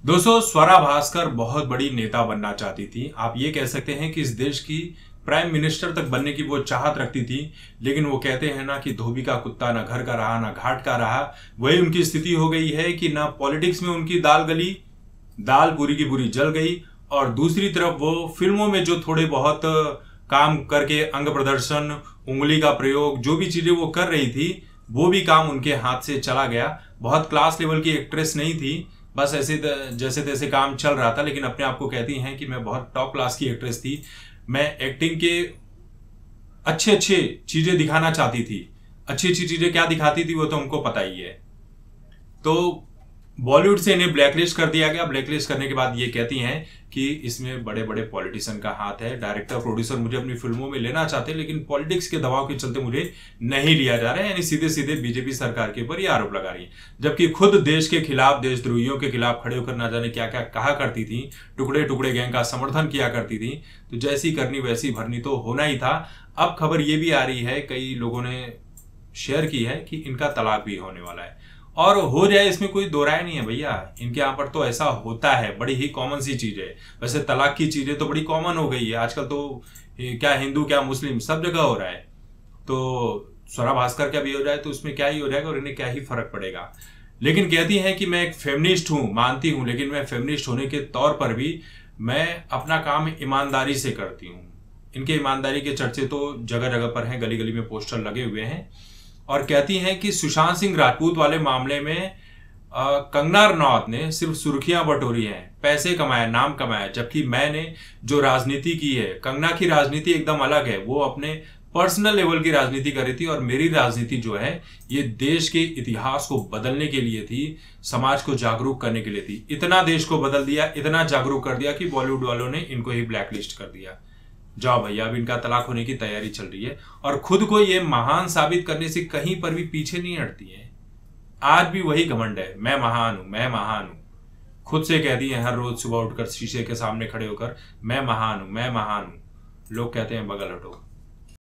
दोस्तों, स्वरा भास्कर बहुत बड़ी नेता बनना चाहती थी। आप ये कह सकते हैं कि इस देश की प्राइम मिनिस्टर तक बनने की वो चाहत रखती थी। लेकिन वो कहते हैं ना कि धोबी का कुत्ता ना घर का रहा ना घाट का रहा। वही उनकी स्थिति हो गई है कि ना पॉलिटिक्स में उनकी दाल गली, दाल पूरी की पूरी जल गई। और दूसरी तरफ वो फिल्मों में जो थोड़े बहुत काम करके अंग प्रदर्शन, उंगली का प्रयोग, जो भी चीजें वो कर रही थी, वो भी काम उनके हाथ से चला गया। बहुत क्लास लेवल की एक्ट्रेस नहीं थी, बस ऐसे जैसे तैसे काम चल रहा था। लेकिन अपने आप को कहती हैं कि मैं बहुत टॉप क्लास की एक्ट्रेस थी। मैं एक्टिंग के अच्छे अच्छे चीजें दिखाना चाहती थी। अच्छी अच्छी चीजें क्या दिखाती थी वो तो हमको पता ही है। तो बॉलीवुड से इन्हें ब्लैकलिस्ट कर दिया गया। ब्लैकलिस्ट करने के बाद ये कहती हैं कि इसमें बड़े बड़े पॉलिटिशियन का हाथ है। डायरेक्टर प्रोड्यूसर मुझे अपनी फिल्मों में लेना चाहते हैं, लेकिन पॉलिटिक्स के दबाव के चलते मुझे नहीं लिया जा रहा है। यानी सीधे सीधे बीजेपी सरकार के ऊपर ये आरोप लगा रही है। जबकि खुद देश के खिलाफ, देशद्रोहियों के खिलाफ खड़े होकर ना जाने क्या क्या कहा करती थी, टुकड़े टुकड़े गैंग का समर्थन किया करती थी। तो जैसी करनी वैसी भरनी तो होना ही था। अब खबर ये भी आ रही है, कई लोगों ने शेयर की है कि इनका तलाक भी होने वाला है। और हो जाए, इसमें कोई दो राय नहीं है भैया। इनके यहाँ पर तो ऐसा होता है, बड़ी ही कॉमन सी चीज है। वैसे तलाक की चीजें तो बड़ी कॉमन हो गई है आजकल। तो क्या हिंदू क्या मुस्लिम सब जगह हो रहा है। तो स्वरा भास्कर का भी हो जाए तो उसमें क्या ही हो जाएगा और इन्हें क्या ही फर्क पड़ेगा। लेकिन कहती हैं कि मैं एक फेमिनिस्ट हूं, मानती हूं, लेकिन मैं फेमिनिस्ट होने के तौर पर भी मैं अपना काम ईमानदारी से करती हूँ। इनके ईमानदारी के चर्चे तो जगह जगह पर हैं, गली गली में पोस्टर लगे हुए हैं। और कहती हैं कि सुशांत सिंह राजपूत वाले मामले में कंगना रनौत ने सिर्फ सुर्खियां बटोरी हैं, पैसे कमाए, नाम कमाया। जबकि मैंने जो राजनीति की है, कंगना की राजनीति एकदम अलग है। वो अपने पर्सनल लेवल की राजनीति कर रही थी और मेरी राजनीति जो है ये देश के इतिहास को बदलने के लिए थी, समाज को जागरूक करने के लिए थी। इतना देश को बदल दिया, इतना जागरूक कर दिया कि बॉलीवुड वालों ने इनको ही ब्लैकलिस्ट कर दिया। जाओ भैया, अब इनका तलाक होने की तैयारी चल रही है। और खुद को ये महान साबित करने से कहीं पर भी पीछे नहीं हटती है। आज भी वही घमंड है, मैं महान हूं, मैं महान हूं। खुद से कहती है हर रोज सुबह उठकर शीशे के सामने खड़े होकर, मैं महान हूं, मैं महान हूं। लोग कहते हैं बगल हटो।